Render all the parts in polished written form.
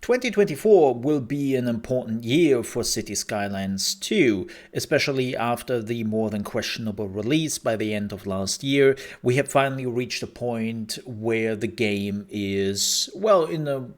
2024 will be an important year for Cities Skylines 2, especially after the more than questionable release by the end of last year. We have finally reached a point where the game is, well, in a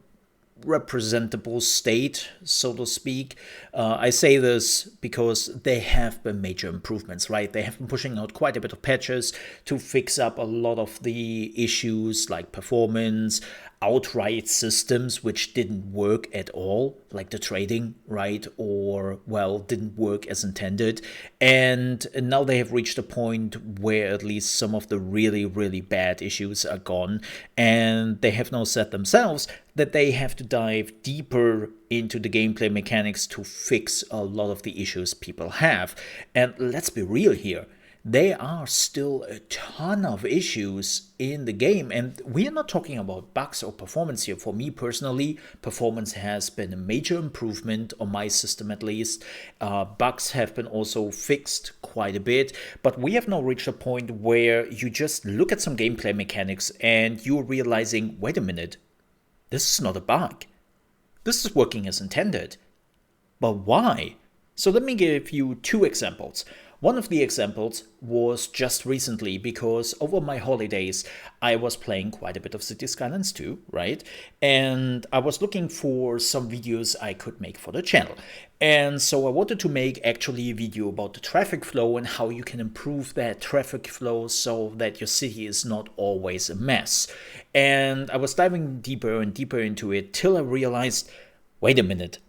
representable state, so to speak. I say this because there have been major improvements, right? They have been pushing out quite a bit of patches to fix up a lot of the issues like performance, outright systems which didn't work at all, like the trading, right? Or, well, didn't work as intended. And now they have reached a point where at least some of the really, really bad issues are gone. And they have now said themselves that they have to dive deeper into the gameplay mechanics to fix a lot of the issues people have. And let's be real here. There are still a ton of issues in the game, and we are not talking about bugs or performance here. For me personally, performance has been a major improvement on my system at least. Bugs have been also fixed quite a bit, but we have now reached a point where you just look at some gameplay mechanics and you're realizing, wait a minute, this is not a bug. This is working as intended. But why? So let me give you two examples. One of the examples was just recently because over my holidays I was playing quite a bit of Cities Skylines 2, right? And I was looking for some videos I could make for the channel. And so I wanted to make actually a video about the traffic flow and how you can improve that traffic flow so that your city is not always a mess. And I was diving deeper and deeper into it till I realized, wait a minute,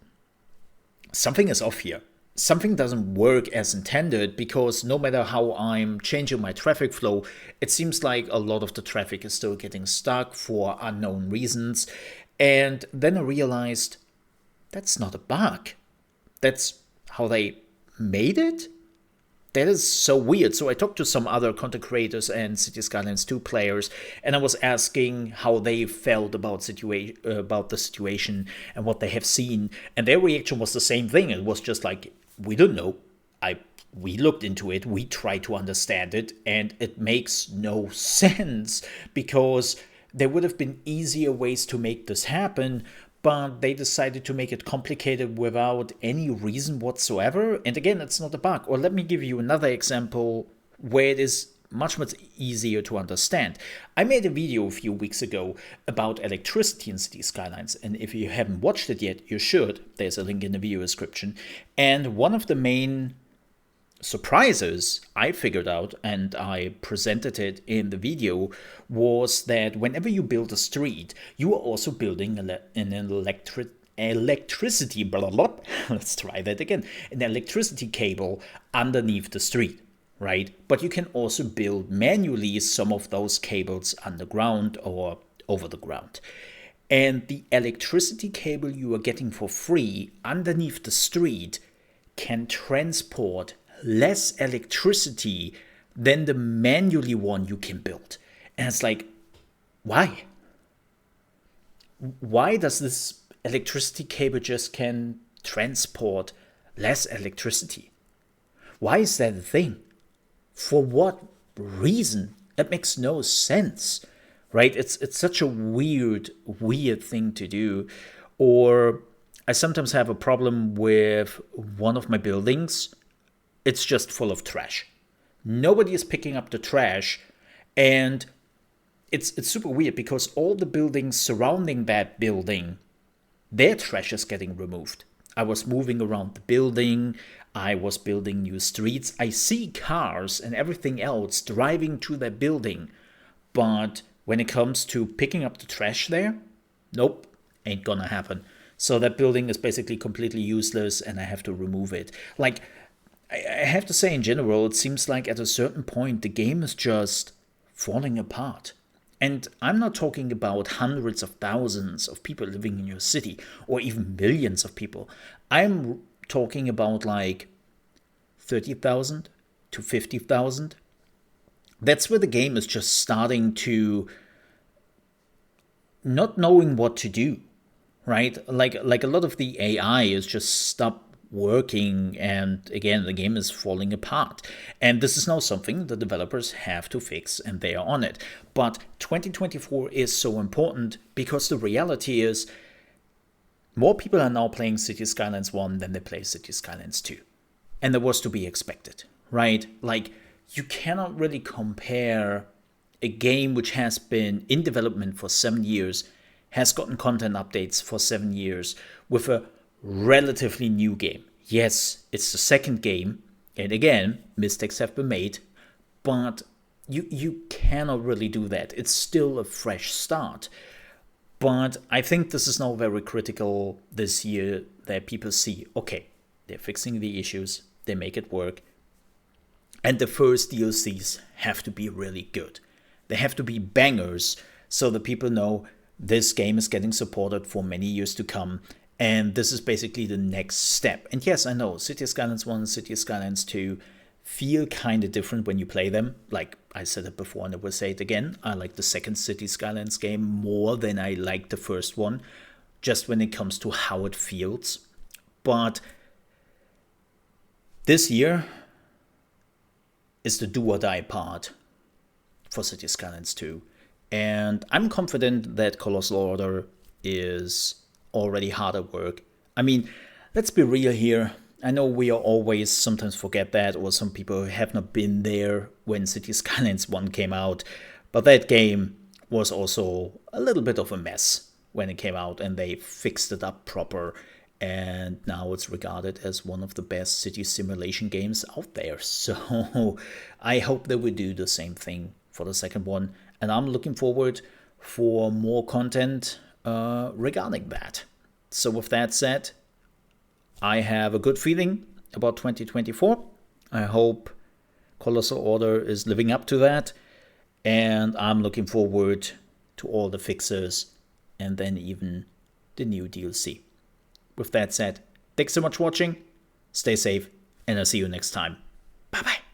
something is off here. Something doesn't work as intended because no matter how I'm changing my traffic flow, it seems like a lot of the traffic is still getting stuck for unknown reasons. And then I realized that's not a bug. That's how they made it? That is so weird. So I talked to some other content creators and Cities Skylines 2 players, and I was asking how they felt about the situation and what they have seen. And their reaction was the same thing. It was just like, we don't know. We looked into it, we tried to understand it, and it makes no sense because there would have been easier ways to make this happen, but they decided to make it complicated without any reason whatsoever. And again, it's not a bug. Or let me give you another example where it is much easier to understand. I made a video a few weeks ago about electricity in Cities Skylines, and if you haven't watched it yet, you should. There's a link in the video description. And one of the main surprises I figured out, and I presented it in the video, was that whenever you build a street, you are also building an electricity blah, blah, blah. Let's try that again. An electricity cable underneath the street, right? But you can also build manually some of those cables underground or over the ground. And the electricity cable you are getting for free underneath the street can transport less electricity than the manually one you can build. And it's like, why? Why does this electricity cable just can transport less electricity? Why is that a thing? For what reason? It makes no sense, right? It's such a weird thing to do. Or I sometimes have a problem with one of my buildings. It's just full of trash. Nobody is picking up the trash, and it's super weird because all the buildings surrounding that building, their trash is getting removed. I was moving around the building, I was building new streets, I see cars and everything else driving to that building, but when it comes to picking up the trash there, nope, ain't gonna happen. So that building is basically completely useless and I have to remove it. Like, I have to say in general, it seems like at a certain point the game is just falling apart. And I'm not talking about hundreds of thousands of people living in your city or even millions of people. I'm talking about like 30,000 to 50,000. That's where the game is just starting to not knowing what to do, right? Like a lot of the AI is just stopped working, and again the game is falling apart, and this is now something the developers have to fix, and they are on it. But 2024 is so important because the reality is more people are now playing Cities Skylines 1 than they play Cities Skylines 2. And that was to be expected, right? Like, you cannot really compare a game which has been in development for 7 years, has gotten content updates for 7 years, with a relatively new game. Yes, it's the second game, and again, mistakes have been made, but you cannot really do that. It's still a fresh start. But I think this is now very critical this year that people see, okay, they're fixing the issues, they make it work, and the first DLCs have to be really good. They have to be bangers so that people know this game is getting supported for many years to come, and this is basically the next step. And yes, I know, Cities Skylines 1 and Cities Skylines 2 feel kind of different when you play them. Like I said it before and I will say it again, I like the second Cities Skylines game more than I like the first one, just when it comes to how it feels. But this year is the do or die part for Cities Skylines 2. And I'm confident that Colossal Order is already hard at work. I mean, let's be real here. I know we always sometimes forget that, or some people have not been there when Cities Skylines 1 came out. But that game was also a little bit of a mess when it came out, and they fixed it up proper. And now it's regarded as one of the best city simulation games out there. So I hope they will do the same thing for the second one. And I'm looking forward for more content regarding that. So with that said, I have a good feeling about 2024. I hope Colossal Order is living up to that. And I'm looking forward to all the fixes and then even the new DLC. With that said, thanks so much for watching, stay safe, and I'll see you next time. Bye bye.